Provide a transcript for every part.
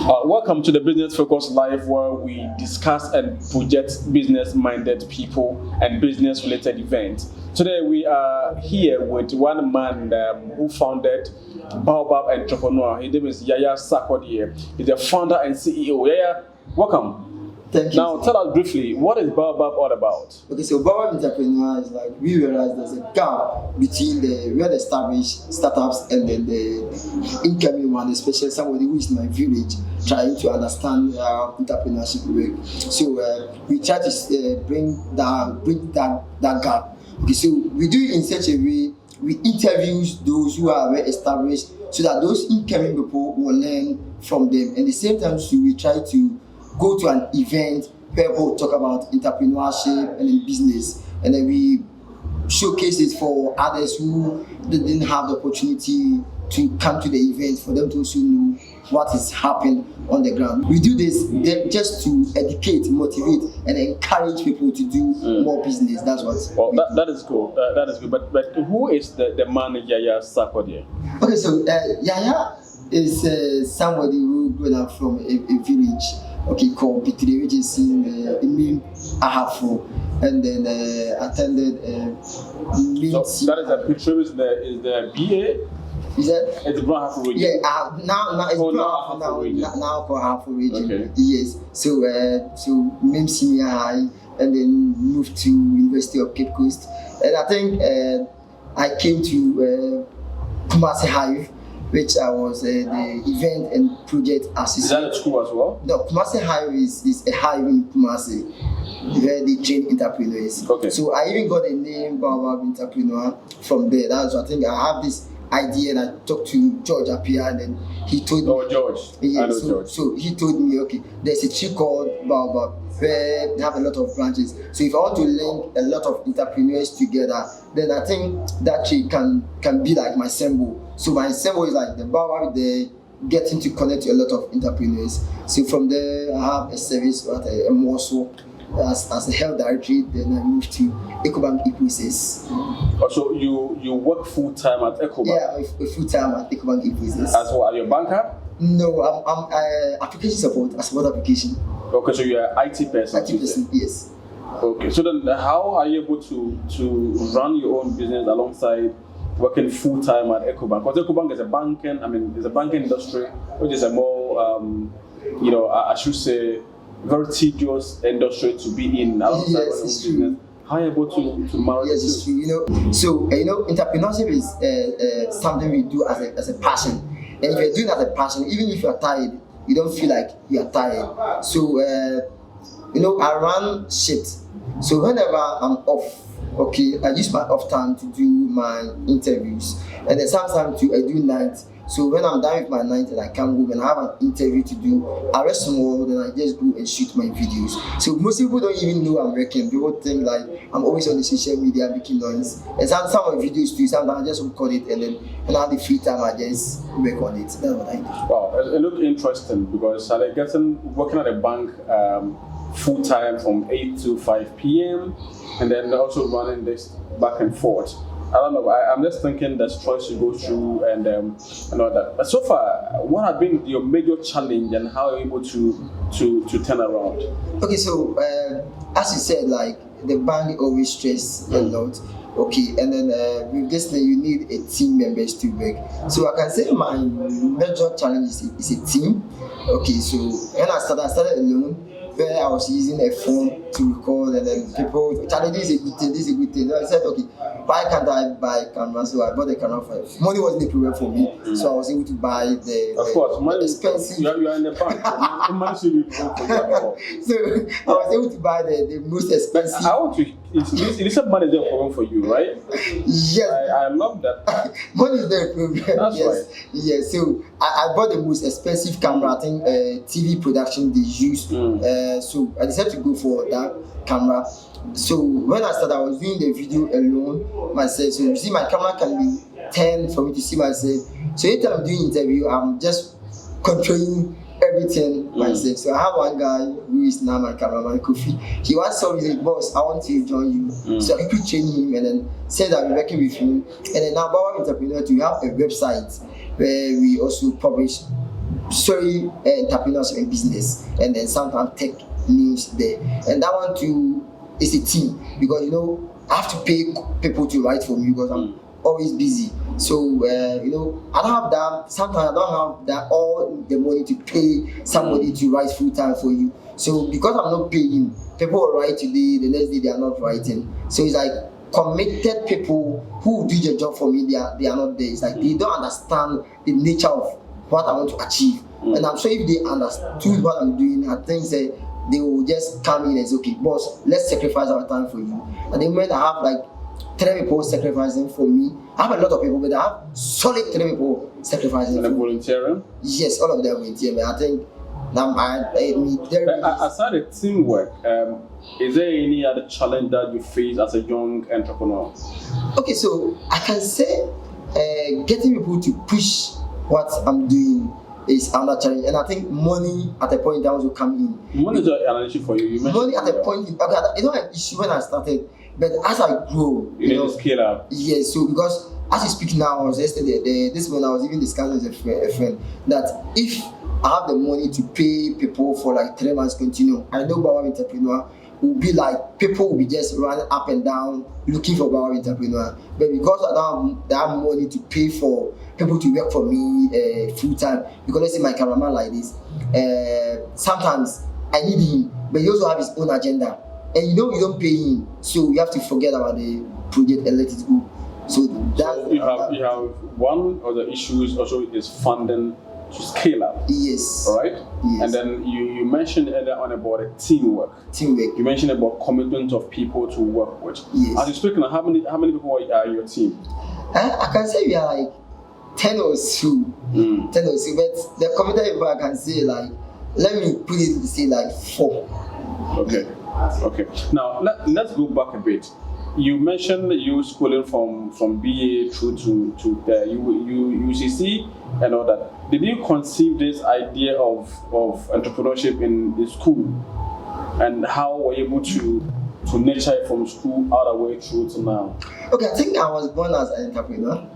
Welcome to the Business Focus Live, where we discuss and project business-minded people and business-related events. Today we are here with one man who founded Baobabentrepreneur. His name is Yaya Sarkodie. He's the founder and CEO. Yaya, welcome. Thank you. Now tell us briefly, what is Baobab all about? Okay, so baobabentrepreneur is like we realize there's a gap between the well-established startups and then the incoming one, especially somebody who is in my village trying to understand how entrepreneurship work. So we try to bring that gap. Okay, so we do it in such a way we interview those who are well established so that those incoming people will learn from them. And at the same time, so we try to go to an event where people talk about entrepreneurship and in business, and then we showcase it for others who didn't have the opportunity to come to the event, for them to also know what is happening on the ground. We do this just to educate, motivate, and encourage people to do more business. That's what. Well, that is cool. That is good. But who is the man Yaya Sarkodie? Okay, so Yaya is somebody who grew up from a village, called Pitri, which is in Imim Ahafo, and then attended. So that is a Pitri is the BA. Is that? It's the Brown Ahafo region. Yeah, now it's Brown Ahafo now called Ahafo region. Okay. Yes. So Mim Senior High, and then moved to University of Cape Coast, and I think I came to Kumasi Hive, which I was the event and project assistant. Is that a school as well? No, Kumasi Hive is a hive in Kumasi where they train entrepreneurs. Okay. So I even got a name Baobabentrepreneur from there. That's what I think I have this idea, and I talked to George Appiah, and then he told me. Oh, George. Yeah, I know George. So he told me, okay, there's a tree called Baobab where they have a lot of branches. So if I want to link a lot of entrepreneurs together, then I think that tree can be like my symbol. So my symbol is like the Baobab there, getting to connect to a lot of entrepreneurs. So from there, I have a service at a Mosso as a health directory. Then I moved to EcoBank eProces. So you work full time at EcoBank? Yeah, full time at EcoBank eProces. As well, are you a banker? No, I'm application support, a support application. Okay, so you're an IT person. IT person, yes. Okay, so then how are you able to run your own business alongside working full time at EcoBank? Because EcoBank is a banking industry, which is a more I should say very tedious industry to be in alongside yes, it's business. true. How are you able to manage? Yes, it's true. So entrepreneurship is something we do as a passion. And if you're doing it as a passion, even if you're tired, you don't feel like you're tired. So I run shifts. So whenever I'm off, I use my off time to do my interviews, and then sometimes I do night. So when I'm done with my night and I come home and I have an interview to do, I rest small, then I just go and shoot my videos. So most people don't even know I'm working. People think like I'm always on the social media making noise. And some of my videos too, sometimes I just record it, and then when I have the free time I just work on it. That's what I do. Wow, it looks interesting because working at a bank full time from 8 to 5 p.m. and then also running this back and forth. I don't know. I'm just thinking the stress you go through and all that. But so far, what has been your major challenge, and how are you able to turn around? Okay, so as you said, like the bank always stress a lot. Okay, and then with this thing, you need a team members to work. So I can say my major challenge is a team. Okay, so when I started alone, where I was using a phone to record, and then people, Charlie, this is a good thing. So I said, okay, why can't I buy a camera? So I bought a camera for money wasn't a problem for me, so I was able to buy the expensive. You are in the bank. Money should be for you. So I was able to buy the most expensive. I want to. It's a money is a problem for you, right? Yes. I love that. Money is the problem. That's yes. Right. Yes. So I bought the most expensive camera. I think TV production they use. So I decided to go for that camera. So when I started, I was doing the video alone myself. So you see, my camera can be 10 for me to see myself. So anytime I'm doing interview, I'm just controlling everything myself. So I have one guy who is now my cameraman, Kofi. He once told me, boss, I want to join you. So I could train him and then said I'll be working with him. And then now Baobabentrepreneur, we have a website where we also publish sorry, entrepreneurship and business, and then sometimes tech news there. And that one too is a team, because I have to pay people to write for me because I'm always busy. So I don't have that. Sometimes I don't have that all the money to pay somebody to write full time for you. So because I'm not paying, people will write today, the next day they are not writing. So it's like committed people who do the job for me, they are not there. It's like they don't understand the nature of what I want to achieve. And I'm sure if they understood what I'm doing, I think they will just come in and say, okay, boss, let's sacrifice our time for you. And the moment I have like 3 people sacrificing for me, I have a lot of people, but I have solid 3 people sacrificing and for me. volunteering? Yes, all of them volunteer. I think aside the teamwork, is there any other challenge that you face as a young entrepreneur? Okay, so I can say getting people to push what I'm doing is another challenge, and I think money at a point that also come in. Money is an issue for you. Money at a point, okay, it's not an issue when I started, but as I grow, you need to scale up. Yes, so because as you speak now, this morning I was even discussing with a friend that if I have the money to pay people for like 3 months continue, I know baobabentrepreneur will be like people will be just running up and down looking for baobabentrepreneur. But because I don't have that money to pay for people to work for me full time, because let's say my cameraman like this, sometimes I need him, but he also have his own agenda, and you don't pay him, so you have to forget about the project and let it go. So that you have one of the issues also is funding to scale up. Yes. All right. Yes. And then you mentioned earlier on about teamwork. You mentioned about commitment of people to work with. Yes. As you speak now, how many people are in your team? I can say we are like 10 or so. 10 or so, but the committed people I can say like, let me put it to say like 4. Okay. Now let's go back a bit. You mentioned you schooling from BA through to UCC and all that. Did you conceive this idea of entrepreneurship in the school, and how were you able to nurture it from school all the way through to now? Okay, I think I was born as an entrepreneur.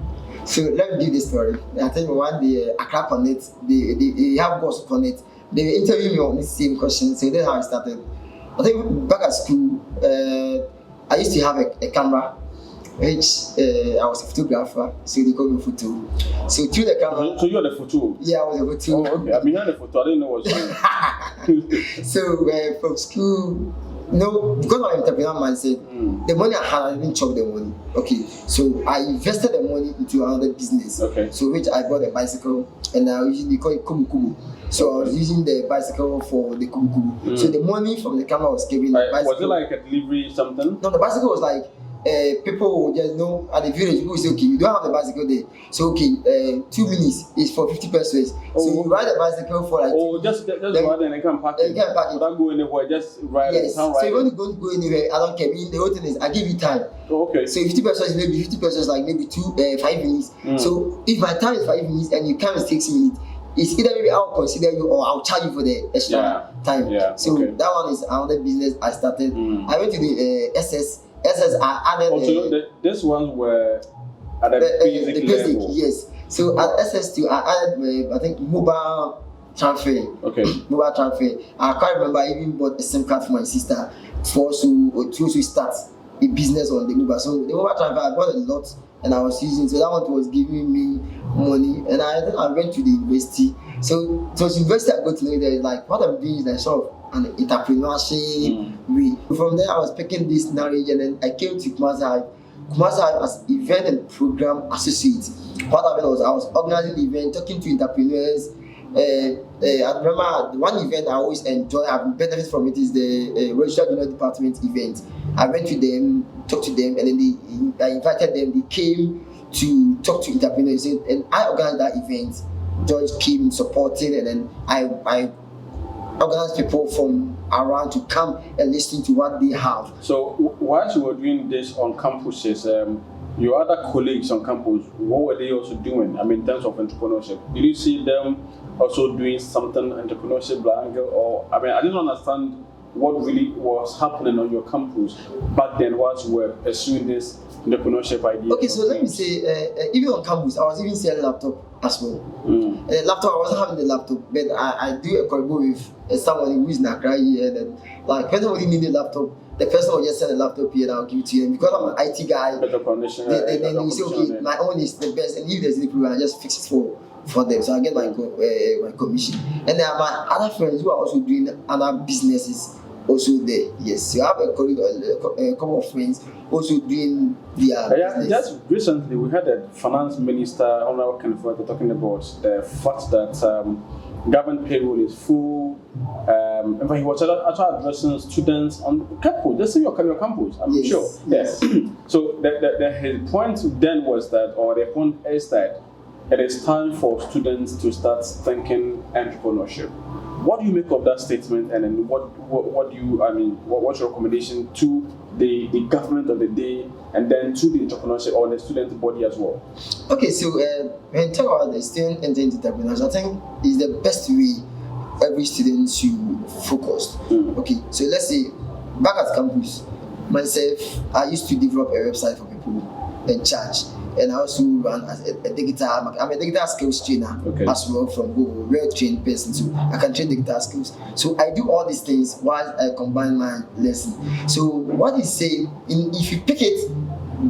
So let me give this story. I think one day Accra Connect, they have Boss Connect. They interviewed me on the same question. So that's how I started. I think back at school, I used to have a camera, which I was a photographer, so they called me photo. So through the camera. So you are the photo? Yeah, I was a photo. Oh, okay. I mean, the photo. I didn't know what you So from school, because of entrepreneur mindset, the money I had, I didn't chop the money. Okay, so I invested the money into another business. Okay. So which I bought a bicycle, and I usually call it kumu. So I was using the bicycle for the kumu. So the money from the camera was given. Was it like a delivery something? No, the bicycle was like people would just know at the village. People would say, okay, you don't have the bicycle there. So okay, 2 minutes is for 50 pesos. So you ride the bicycle for like. Oh, just ride and I can park it. Without going anywhere, just ride. Yes. So if you don't go anywhere, I don't care. The whole thing is I give you time. Oh, okay. So 50 pesos is maybe 50 pesos like maybe 5 minutes. So if my time is 5 minutes and you come in 6 minutes, it's either maybe I'll consider you or I'll charge you for the extra time. Yeah. So that one is another business I started. I went to the SS. I added. Also, this ones were at the basic level. Yes. So at SS2, I added I think mobile transfer. Okay. Mobile transfer. I can't remember. I even bought a SIM card for my sister to start a business on the mobile. So the mobile transfer, I bought a lot. And I was using, so that one was giving me money. And then I went to the university. So university I got to know that like what I'm doing is like sort of an entrepreneurship way. From there I was picking this knowledge, and then I came to Kumasi as event and program associate. What happened was I was organizing the event, talking to entrepreneurs. I remember one event I always enjoy, I've benefited from it, is the registered junior department event. I went to them, talked to them, and then I invited them. They came to talk to entrepreneurs, and I organized that event. George came supporting, and then I organized people from around to come and listen to what they have. So while you were doing this on campuses, your other colleagues on campus, what were they also doing? I mean, in terms of entrepreneurship, did you see them also doing something entrepreneurship angle? Or I mean, I didn't understand what really was happening on your campus back then whilst you were pursuing this entrepreneurship idea? Okay, so let me say, even on campus, I was even selling laptop as well. Laptop, I wasn't having the laptop, but I do a collabo with someone who is in Accra here. And like, when somebody needed a laptop, the person will just send a laptop here and I'll give it to them. Because I'm an IT guy, Better condition. then they say, okay, my own is the best, and if there's any problem, I just fix it for them. So I get my commission. And there are my other friends who are also doing other businesses also there. Yes, so I have a colleague, a couple of friends also doing their business. Just recently, we had a finance minister, Honorable Kenneth, talking about the fact that government payroll is full. In fact, he was actually addressing students on campus. Just say your campus, I'm sure. Yes. So his point then was that, or the point is that, it is time for students to start thinking entrepreneurship. What do you make of that statement, and then what do you, what's your recommendation to the government of the day, and then to the entrepreneurship or the student body as well? Okay, so when you talk about the student entering entrepreneurship, I think is the best way every student should focus. Okay, so let's say back at campus, myself, I used to develop a website for people and charge. And I also run as a digital. I'm a digital skills trainer as well from Google, very trained person. So I can train digital skills. So I do all these things while I combine my lesson. So what he say, if you pick it,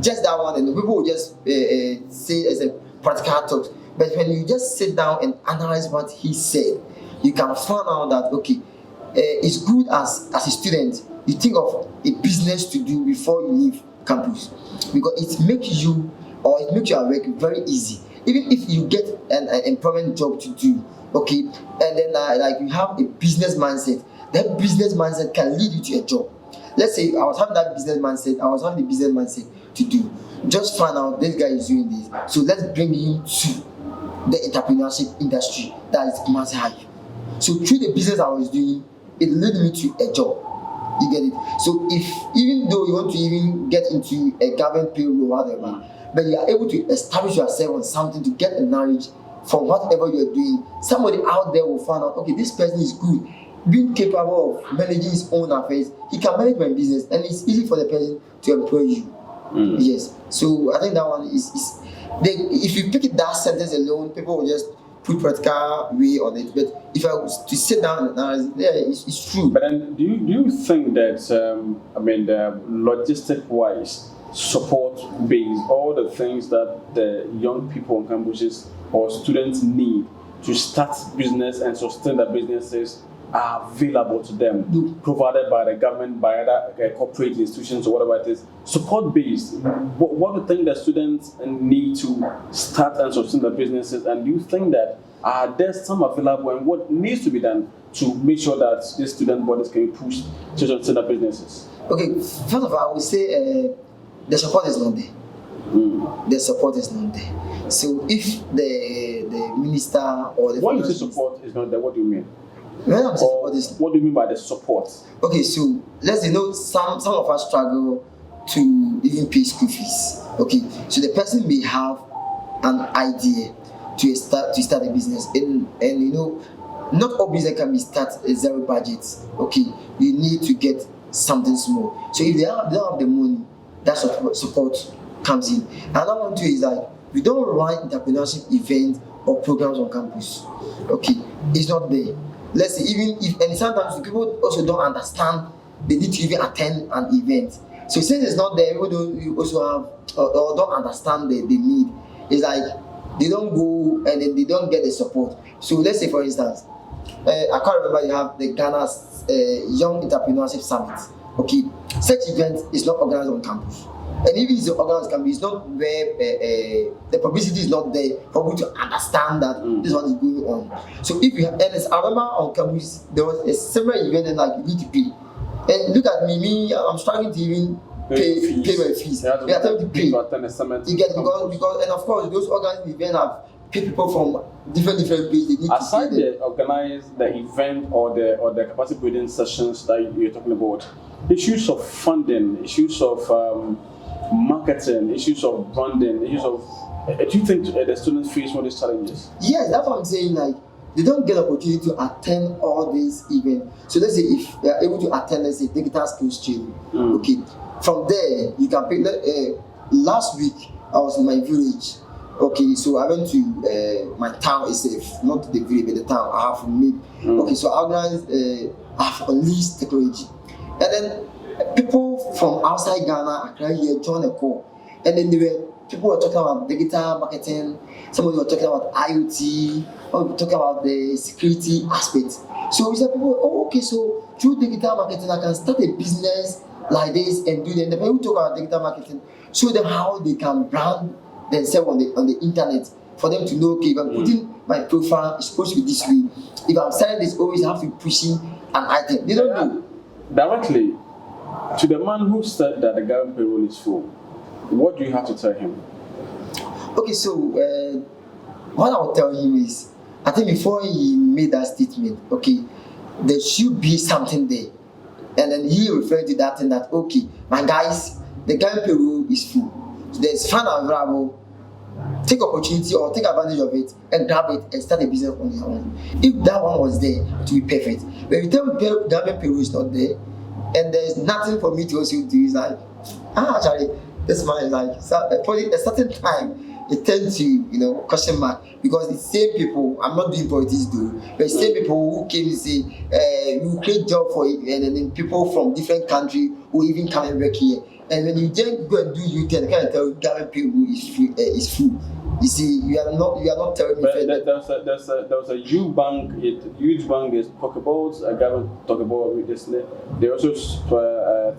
just that one, and the people will just say as a practical talk. But when you just sit down and analyze what he said, you can find out that okay, it's good as a student. You think of a business to do before you leave campus, because it makes you. Or it makes your work very easy. Even if you get an employment job to do, okay, and then like you have a business mindset, that business mindset can lead you to a job. Let's say I was having that business mindset, I was having the business mindset to do. Just find out this guy is doing this, so let's bring him to the entrepreneurship industry that is much high. So through the business I was doing, it led me to a job. You get it? So if even though you want to even get into a government payroll or whatever, but you are able to establish yourself on something to get a knowledge from whatever you are doing, somebody out there will find out, okay, this person is good, being capable of managing his own affairs, he can manage my business, and it's easy for the person to employ you. Yes, so I think that one is if you pick it that sentence alone, people will just put practical way on it. But if I was to sit down and analyze, it's true. But then, do you think that logistic wise, support base, all the things that the young people on campuses or students need to start business and sustain their businesses are available to them, provided by the government, by other corporate institutions or whatever it is, support based. What do you think that students need to start and sustain their businesses, and do you think that there's some available, and what needs to be done to make sure that these student bodies can be pushed to sustain their businesses? Okay, first of all, I would say the support is not there. The support is not there. So if the minister or the when you say support is not there, what do you mean? When I'm saying support is, what do you mean by the support? Okay, so let's some of us struggle to even pay school fees. Okay, so the person may have an idea to start a business, and not all business can be started at zero budget. Okay, you need to get something small. So if they don't have the money, that support comes in. Another one too is like we don't run entrepreneurship events or programs on campus. Okay, it's not there. Let's say and sometimes the people also don't understand they need to even attend an event. So since it's not there, even though you also have or don't understand the need, it's like they don't go and then they don't get the support. So let's say for instance, I can't remember, you have the Ghana's Young Entrepreneurship Summit. Okay, such event is not organized on campus, and even if it's organized on campus, it's not where the publicity is not there for you to understand that this one is going on. So if you have, and I remember on campus there was a similar event and like you need to pay, and look at me, I'm struggling to even pay my fees. You have to pay. You get because and of course those organized events have people from different places. Aside the organize the event or the capacity building sessions that you're talking about, issues of funding, issues of marketing, issues of branding, issues of do you think the students face one of these challenges? Yes, that's what I'm saying. Like they don't get opportunity to attend all these events. So let's say if they are able to attend, let's say digital skills training, okay, from there you can pick last week I was in my village. Okay, so I went to my town itself, not the village, but the town. I have made. Okay, so I organized. I have unleashed technology, and then people from outside Ghana, Accra here, joined the call, and then people were talking about digital marketing. Somebody were talking about IoT. Or talking about the security aspect. So we said, people, oh, okay, so through digital marketing, I can start a business like this and do that. And the people who talk about digital marketing, show them how they can brand themselves on the internet for them to know, okay, if I'm putting my profile, it's supposed to be this way. If I'm selling this, always have to be pushing an item. They don't know. Directly to the man who said that the government payroll is full, what do you have to tell him? Okay, so what I will tell him is, I think before he made that statement, okay, there should be something there. And then he referred to that thing that, okay, my guys, the government payroll is full. So there's fund available. Take opportunity or take advantage of it and grab it and start a business on your own. If that one was there, it will be perfect. But if you tell me government payroll is not there, and there's nothing for me to also do, it's like, actually, this man is like, for a certain time, it tends to, question mark, because the same people, I'm not doing politics though, but the same people who came to say, you create job for it, and then people from different countries who even come and work here. And when you then go and do U-turn, I can't tell government people is full. You see, you are not telling me. But there was a youth bank is talk about government talk about this. They also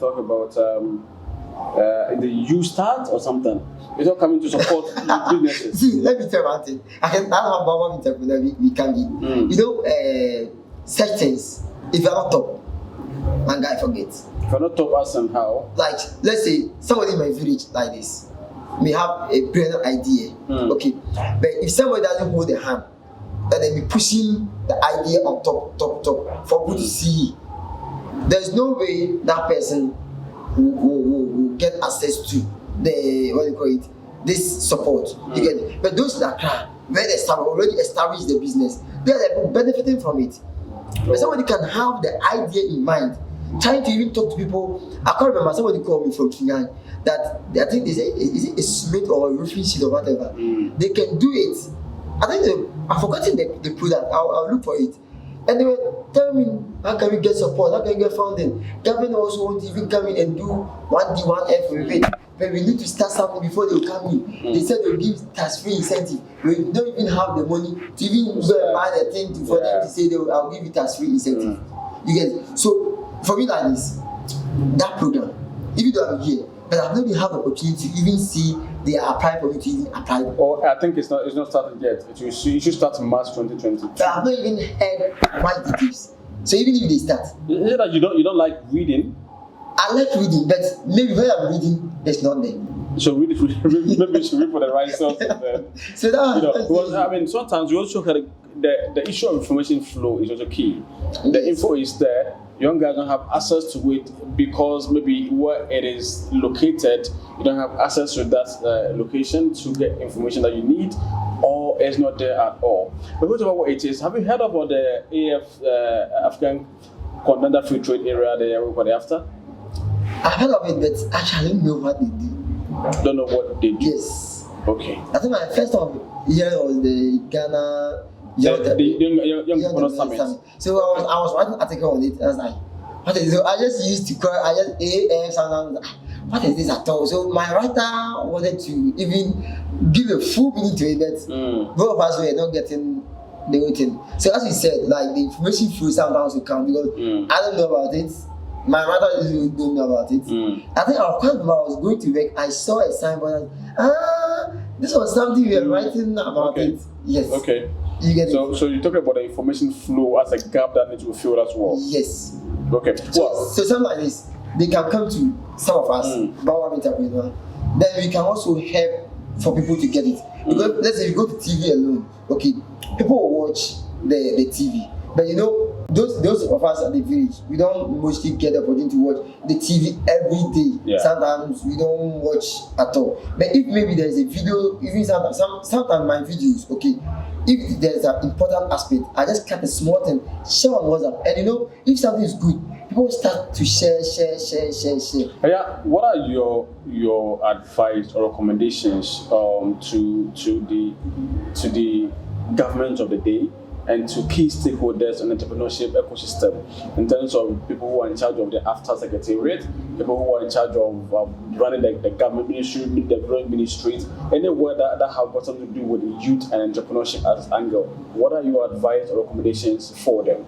talk about the U start or something. It's not coming to support businesses. See, let me tell you one thing. That's how baobabentrepreneur we can be. Such things, if you're not top, one guy forgets. If you're not top, us and how? Like, let's say somebody in my village like this may have a brilliant idea, okay, but if somebody doesn't hold the hand, then they be pushing the idea on top for people to see. There's no way that person will get access to this support. You get it? But those that are already established the business, they're benefiting from it. But somebody can have the idea in mind, trying to even talk to people. I can't remember, somebody called me from Kinyan that I think is it a cement or a roofing sheet or whatever. They can do it. I think I've forgotten the product. I'll look for it. And they were telling me, how can we get support? How can we get funding? Government also won't even come in and do 1D, 1F with it. But we need to start something before they will come in. They said they'll give tax-free incentive. We don't even have the money to even go and buy the thing for them to say I'll give you tax-free incentive. You get it? So for me like this, that program, if you don't have it here, but I've not even had the opportunity to even see they are applying for me to even apply. Oh, I think it's not started yet. It should start in March 2020. But I've not even heard much details. So even if they start, is it that you don't like reading? I like reading, but maybe when I'm reading, it's not there. So maybe you should read for the right source. So that because I mean, sometimes you also have the issue of information flow is also key. The info is there. Young guys don't have access to it because maybe where it is located, you don't have access to that location to get information that you need, or it's not there at all. But what about what it is? Have you heard about the African Continental Free Trade Area they are after? I've heard of it, but actually I don't know what they do. Don't know what they do? Yes. Okay. I think my first time here was the Ghana Young Entrepreneur Summit. So I was writing an article on it. I was like, what is it? So I just used to call, I just AF sometimes. What is this at all? So my writer wanted to even give a full meaning to it, but both of us were not getting the whole thing. So as we said, like the information flow sometimes will come because I don't know about it. My writer don't know about it. I think I was going to work. I saw a signboard. This was something we were writing about it. Yes. Okay. You get it? So you talk about the information flow as a gap that needs to be filled as well. Yes. Okay. So something like this, they can come to some of us, baobabentrepreneur. Then we can also help for people to get it. Because let's say you go to TV alone, okay, people will watch the TV. But you know, those of us at the village, we don't mostly get the opportunity to watch the TV every day. Yeah. Sometimes we don't watch at all. But if maybe there's a video, even sometimes my videos, okay, if there's an important aspect, I just cut a small thing, share on WhatsApp. And you know, if something is good, people people start to share. Yeah, what are your advice or recommendations to the government of the day and to key stakeholders in the entrepreneurship ecosystem in terms of people who are in charge of the after secretariat, people who are in charge of running the government ministry, the development ministries, anywhere that have got something to do with the youth and entrepreneurship as angle? What are your advice or recommendations for them?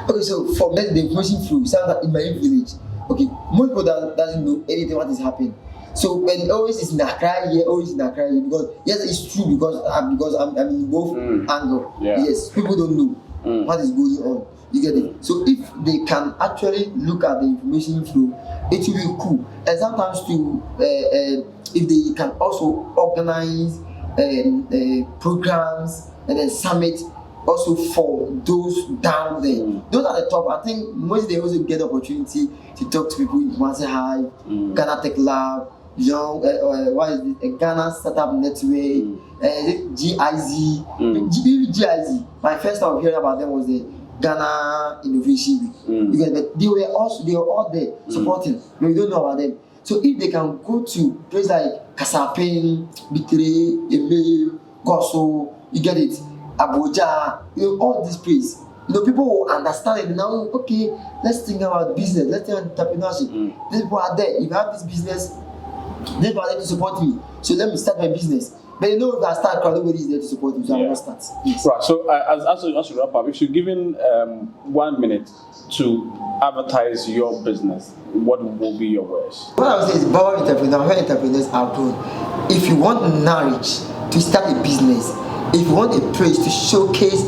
Okay, so for me, the information flow, sometimes in my village, okay, most people doesn't know anything what is happening. So when always is in Accra here, always in Accra here, because yes, it's true because I'm in both angle. Yeah. Yes, people don't know what is going on. You get it? So if they can actually look at the information flow, it will be cool. And sometimes too, if they can also organize programs and then summit also for those down there. Those are the top. I think most they also get the opportunity to talk to people in Once High, Ghana Tech Lab, Young, what is it? Ghana Startup Network, GIZ. GIZ. My first time hearing about them was the Ghana Innovation Week. Because but they were all there supporting. But we don't know about them. So if they can go to places like Kasapin, Bitre, Eme, Goso, you get it, Abuja, all these places. People will understand it now. Okay, let's think about business. Let's think about entrepreneurship. These people are there. If I have this business, they are there to support me. So let me start my business. But if I start, nobody is there to support me. So I must start. Yes. Right. So as you wrap up, if you're given 1 minute to advertise your business, what will be your words? What I would say is, baobabentrepreneur, where entrepreneurs are grown. If you want knowledge to start a business, if you want a place to showcase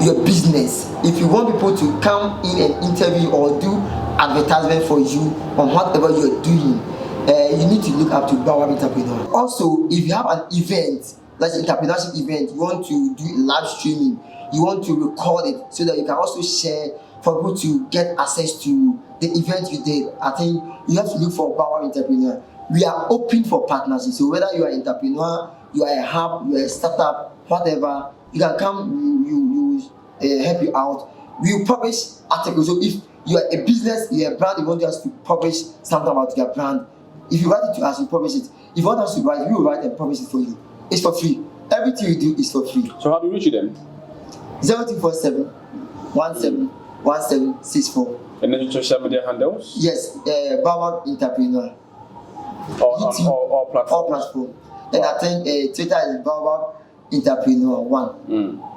your business, if you want people to come in and interview or do advertisement for you on whatever you're doing, you need to look up to baobabentrepreneur. Also, if you have an event, like an entrepreneurship event, you want to do live streaming, you want to record it so that you can also share for people to get access to the event you did. I think you have to look for baobabentrepreneur. We are open for partnership. So whether you are an entrepreneur, you are a hub, you are a startup, whatever, you can come, you help you out. We will publish articles. So if you are a business, you are a brand, you want us to publish something about your brand, if you write it to us, we publish it. If you want us to write, we will write and publish it for you. It's for free. Everything you do is for free. So how do you reach you then? 0247 1764. And then your social media handles? Yes, baobabentrepreneur. All platforms. All platforms. And I think Twitter is baobabentrepreneur1.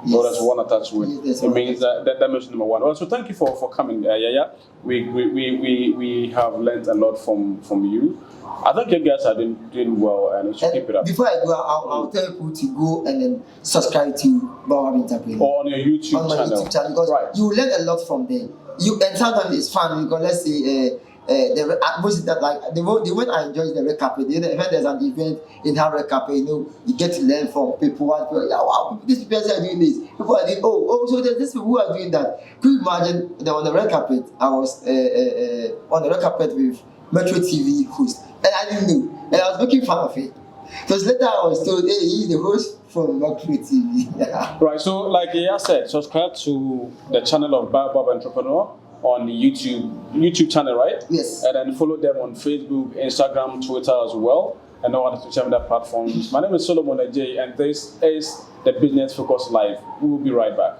Yes. So that's one attached with. Yes, it means that makes number one. Also, thank you for coming, Yaya. We have learned a lot from you. I think you guys are doing well, and you should keep it up. Before I go, I'll tell people to go and then subscribe to baobabentrepreneur. Or on your YouTube channel. My YouTube channel, because you learn a lot from there. And sometimes it's fun because let's say the atmosphere, like the way I enjoy the red carpet. When there's an event in our red carpet, you get to learn from people. Yeah, wow, these people are doing this. People are doing so there's these people who are doing that. Could you imagine that on the red carpet? I was on the red carpet with Metro TV host, and I didn't know, and I was making fun of it. Because later I was told, hey, he's the host from Metro TV. Right. So, like Yaya said, subscribe to the channel of baobabentrepreneur on the YouTube channel, right? Yes. And then follow them on Facebook, Instagram, Twitter as well, and all other social media platforms. My name is Solomon Ajay, and this is the Business Focus Live. We will be right back.